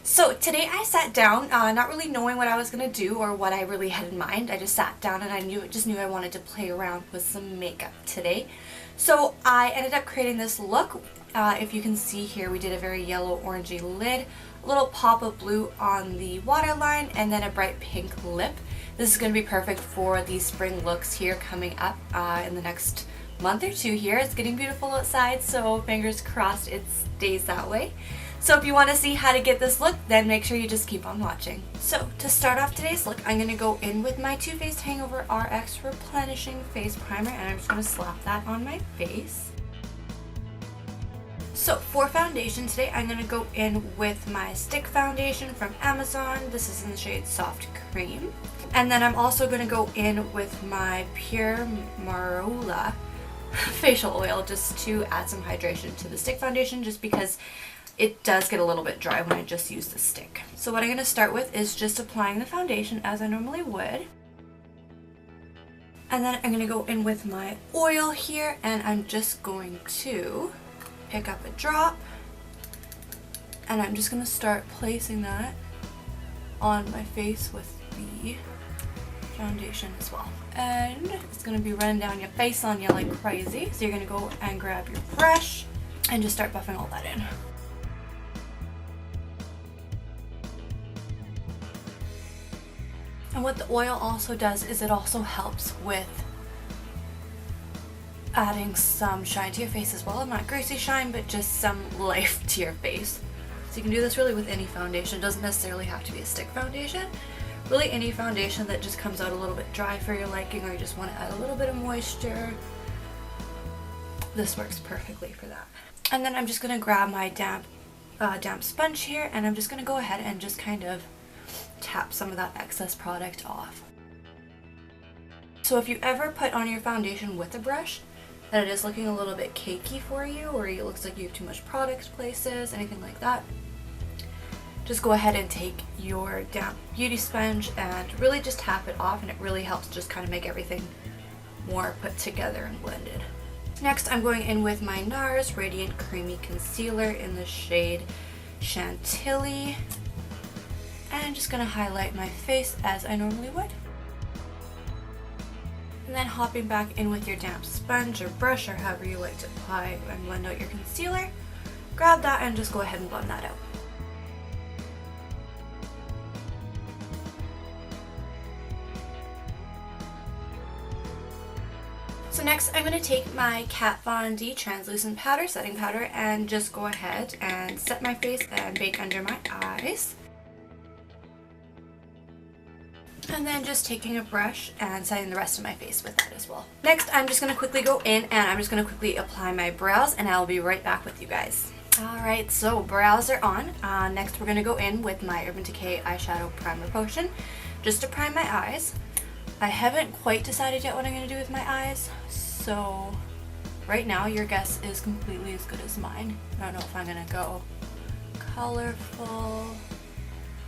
So today I sat down, not really knowing what I was going to do or what I really had in mind. I just sat down and I just knew I wanted to play around with some makeup today. So I ended up creating this look. If you can see here, we did a very yellow orangey lid, a little pop of blue on the waterline, and then a bright pink lip. This is going to be perfect for these spring looks here coming up in the next month or two here. It's getting beautiful outside, so fingers crossed it stays that way. So if you want to see how to get this look, then make sure you just keep on watching. So to start off today's look, I'm going to go in with my Too Faced Hangover RX Replenishing Face Primer, and I'm just going to slap that on my face. So for foundation today, I'm going to go in with my stick foundation from Amazon. This is in the shade Soft Cream. And then I'm also going to go in with my Pure Marula facial oil just to add some hydration to the stick foundation, just because it does get a little bit dry when I just use the stick. So what I'm going to start with is just applying the foundation as I normally would. And then I'm going to go in with my oil here, and I'm just going to pick up a drop, and I'm just going to start placing that on my face with the foundation as well. And it's going to be running down your face on you like crazy. So you're going to go and grab your brush and just start buffing all that in. And what the oil also does is it also helps with adding some shine to your face as well. Not greasy shine, but just some life to your face. So you can do this really with any foundation. It doesn't necessarily have to be a stick foundation. Really any foundation that just comes out a little bit dry for your liking, or you just want to add a little bit of moisture. This works perfectly for that. And then I'm just going to grab my damp sponge here, and I'm just going to go ahead and just kind of tap some of that excess product off. So if you ever put on your foundation with a brush that it is looking a little bit cakey for you, or it looks like you have too much product places, anything like that, just go ahead and take your damp beauty sponge and really just tap it off, and it really helps just kind of make everything more put together and blended. Next, I'm going in with my NARS Radiant Creamy Concealer in the shade Chantilly. And I'm just going to highlight my face as I normally would. And then hopping back in with your damp sponge or brush, or however you like to apply and blend out your concealer, grab that and just go ahead and blend that out. So next I'm going to take my Kat Von D Translucent Powder, Setting Powder, and just go ahead and set my face and bake under my eyes. And then just taking a brush and setting the rest of my face with that as well. Next, I'm just going to quickly go in and I'm just going to quickly apply my brows, and I'll be right back with you guys. Alright, so brows are on. Next we're going to go in with my Urban Decay Eyeshadow Primer Potion just to prime my eyes. I haven't quite decided yet what I'm going to do with my eyes, so right now your guess is completely as good as mine. I don't know if I'm going to go colorful.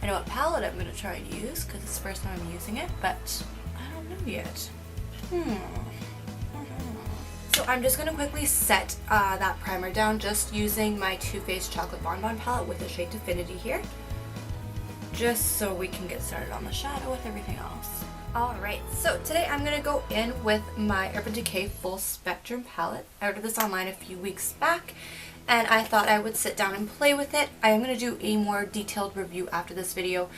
I know what palette I'm going to try to use because it's the first time I'm using it, but I don't know yet. So I'm just going to quickly set that primer down just using my Too Faced Chocolate Bonbon palette with the shade Definity here, just so we can get started on the shadow with everything else. Alright, so today I'm going to go in with my Urban Decay Full Spectrum palette. I ordered this online a few weeks back, and I thought I would sit down and play with it. I am going to do a more detailed review after this video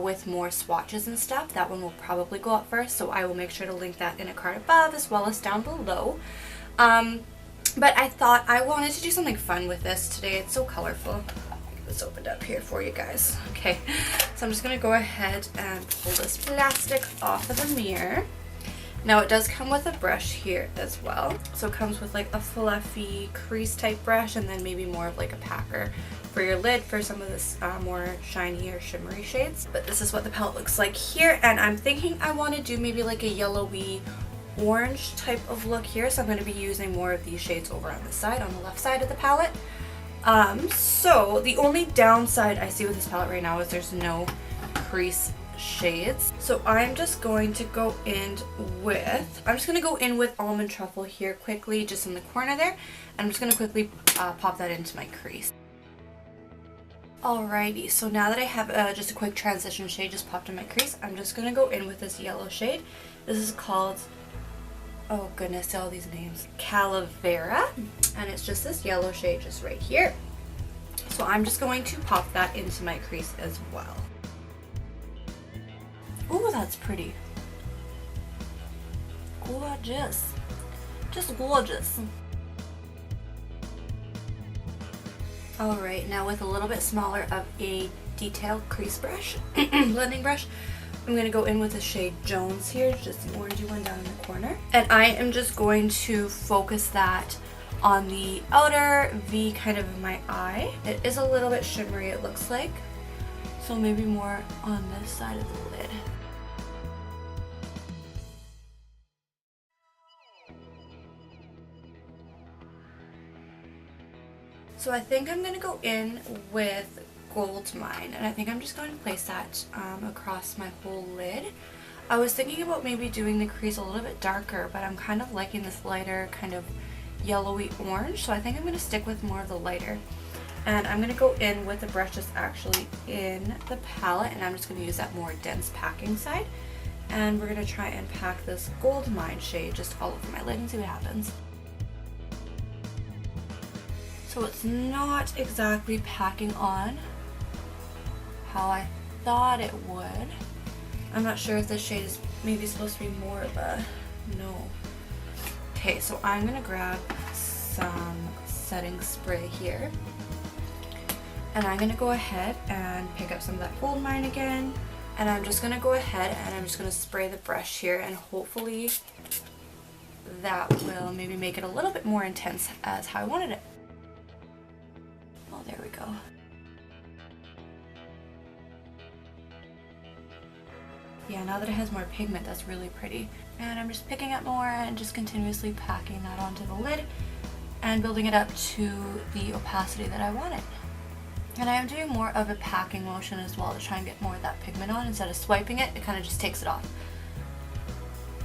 with more swatches and stuff. That one will probably go up first, so I will make sure to link that in a card above as well as down below. But I thought I wanted to do something fun with this today. It's so colorful. Get this opened up here for you guys. Okay, so I'm just going to go ahead and pull this plastic off of the mirror. Now it does come with a brush here as well. So it comes with like a fluffy crease type brush, and then maybe more of like a packer for your lid for some of this more shiny or shimmery shades. But this is what the palette looks like here, and I'm thinking I want to do maybe like a yellowy orange type of look here. So I'm going to be using more of these shades over on the side, on the left side of the palette. So the only downside I see with this palette right now is there's no crease shades. So I'm just going to go in with Almond Truffle here quickly, just in the corner there. And I'm just going to quickly pop that into my crease. Alrighty, so now that I have just a quick transition shade just popped in my crease, I'm just going to go in with this yellow shade. This is called, oh goodness, all these names, Calavera, and it's just this yellow shade just right here. So I'm just going to pop that into my crease as well. Ooh, that's pretty. Gorgeous. Just gorgeous. Alright, now with a little bit smaller of a detailed crease brush, blending brush, I'm going to go in with the shade Jones here, just an orangey one down in the corner. And I am just going to focus that on the outer V kind of my eye. It is a little bit shimmery, it looks like, so maybe more on this side of the lid. So I think I'm going to go in with Gold Mine, and I think I'm just going to place that across my whole lid. I was thinking about maybe doing the crease a little bit darker, but I'm kind of liking this lighter kind of yellowy orange, so I think I'm going to stick with more of the lighter. And I'm going to go in with the brush that's actually in the palette, and I'm just going to use that more dense packing side. And we're going to try and pack this Gold Mine shade just all over my lid and see what happens. So it's not exactly packing on how I thought it would. I'm not sure if this shade is maybe supposed to be more of a no. Okay, so I'm gonna grab some setting spray here, and I'm gonna go ahead and pick up some of that Gold Mine again, and I'm just gonna go ahead and I'm just gonna spray the brush here, and hopefully that will maybe make it a little bit more intense as how I wanted it. Oh, there we go. Yeah, now that it has more pigment, that's really pretty. And I'm just picking up more and just continuously packing that onto the lid and building it up to the opacity that I want it. And I am doing more of a packing motion as well to try and get more of that pigment on. Instead of swiping it, it kind of just takes it off.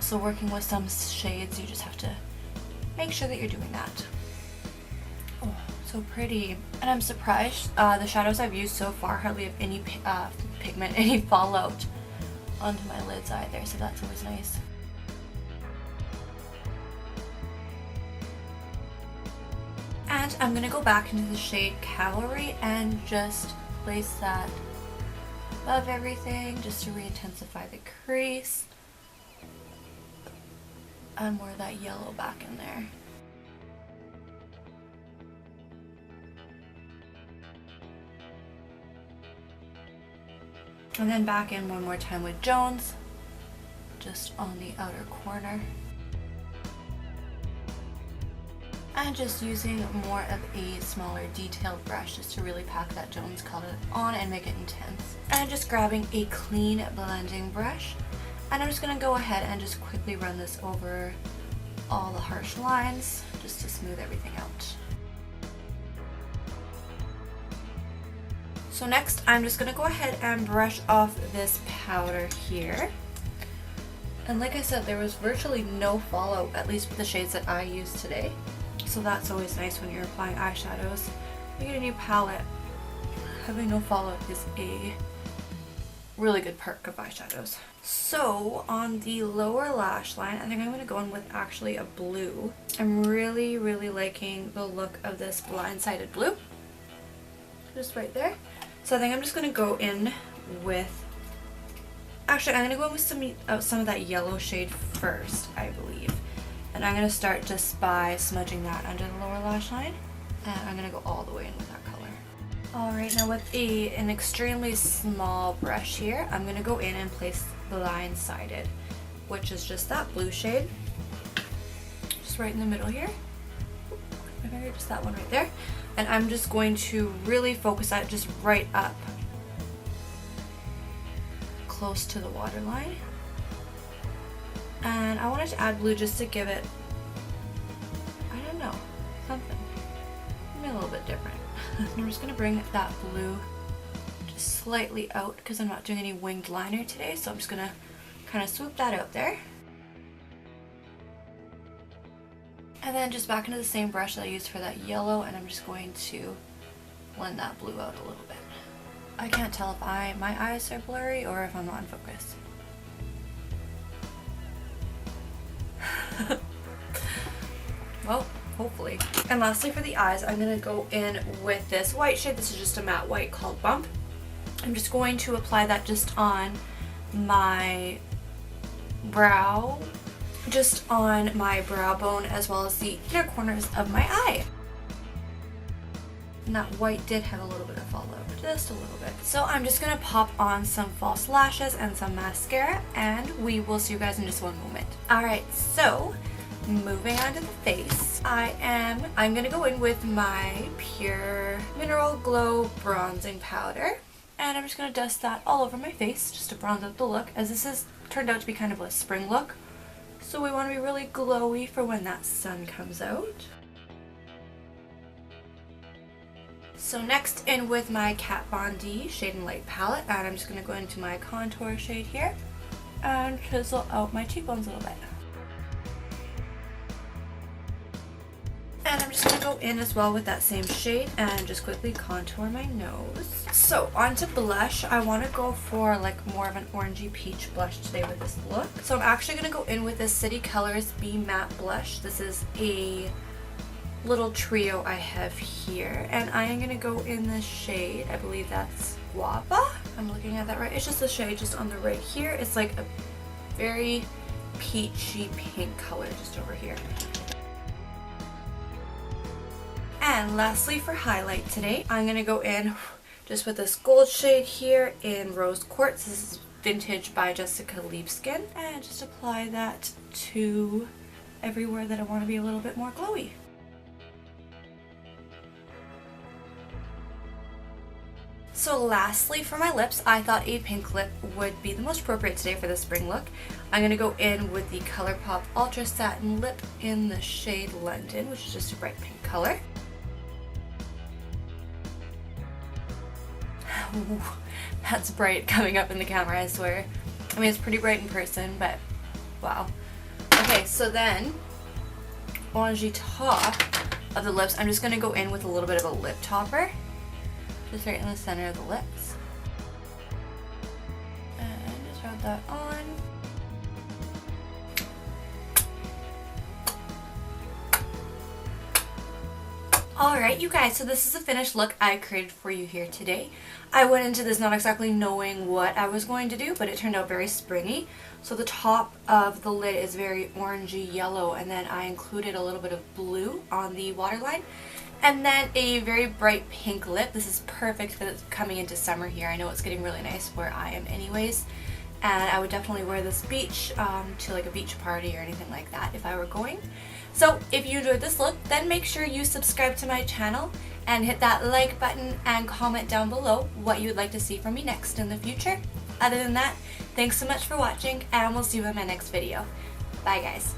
So working with some shades, you just have to make sure that you're doing that. Oh, so pretty. And I'm surprised the shadows I've used so far hardly have any pigment, any fallout onto my lids either, so that's always nice. And I'm going to go back into the shade Cavalry and just place that above everything just to re-intensify the crease. And more of that yellow back in there. And then back in one more time with Jones, just on the outer corner. And just using more of a smaller detailed brush just to really pack that Jones color on and make it intense. And just grabbing a clean blending brush. And I'm just going to go ahead and just quickly run this over all the harsh lines just to smooth everything out. So next, I'm just going to go ahead and brush off this powder here. And like I said, there was virtually no fallout, at least with the shades that I used today. So that's always nice when you're applying eyeshadows. You get a new palette, having no fallout is a really good perk of eyeshadows. So on the lower lash line, I think I'm going to go in with actually a blue. I'm really liking the look of this blindsided blue. Just right there. So I think I'm just going to go in with, actually I'm going to go in with some of that yellow shade first, I believe. And I'm going to start just by smudging that under the lower lash line. And I'm going to go all the way in with that color. Alright, now with an extremely small brush here, I'm going to go in and place blindsided, which is just that blue shade. Just right in the middle here. Just that one right there. And I'm just going to really focus that just right up close to the waterline. And I wanted to add blue just to give it, I don't know, something. Maybe a little bit different. I'm just going to bring that blue just slightly out because I'm not doing any winged liner today, so I'm just going to kind of swoop that out there. And then just back into the same brush that I used for that yellow, and I'm just going to blend that blue out a little bit. I can't tell if my eyes are blurry or if I'm not in focus. Well, hopefully. And lastly for the eyes, I'm going to go in with this white shade. This is just a matte white called Bump. I'm just going to apply that just on my brow, just on my brow bone as well as the inner corners of my eye. And that white did have a little bit of fallout, just a little bit. So I'm just going to pop on some false lashes and some mascara, and we will see you guys in just one moment. Alright, so moving on to the face, I'm going to go in with my Pure Mineral Glow Bronzing Powder. And I'm just going to dust that all over my face just to bronze out the look, as this has turned out to be kind of a spring look. So we want to be really glowy for when that sun comes out. So next, in with my Kat Von D Shade and Light palette, and I'm just going to go into my contour shade here and chisel out my cheekbones a little bit. And I'm just going to go in as well with that same shade and just quickly contour my nose. So onto blush, I want to go for like more of an orangey peach blush today with this look. So I'm actually going to go in with this City Colors Be Matte Blush. This is a little trio I have here, and I am going to go in the shade, I believe that's Guava. I'm looking at that right. It's just the shade just on the right here. It's like a very peachy pink color just over here. And lastly for highlight today, I'm going to go in just with this gold shade here in Rose Quartz. This is vintage by Jessica Liebskin, and just apply that to everywhere that I want to be a little bit more glowy. So lastly for my lips, I thought a pink lip would be the most appropriate today for the spring look. I'm going to go in with the ColourPop Ultra Satin Lip in the shade London, which is just a bright pink color. Ooh, that's bright coming up in the camera, I swear. I mean, it's pretty bright in person, but wow. Okay, so then on the top of the lips, I'm just going to go in with a little bit of a lip topper. Just right in the center of the lips. And just rub that on. Alright you guys, so this is the finished look I created for you here today. I went into this not exactly knowing what I was going to do, but it turned out very springy. So the top of the lid is very orangey yellow, and then I included a little bit of blue on the waterline. And then a very bright pink lip. This is perfect for coming into summer here. I know it's getting really nice where I am anyways. And I would definitely wear this beach to like a beach party or anything like that if I were going. So if you enjoyed this look, then make sure you subscribe to my channel and hit that like button and comment down below what you would like to see from me next in the future. Other than that, thanks so much for watching, and we'll see you in my next video. Bye guys.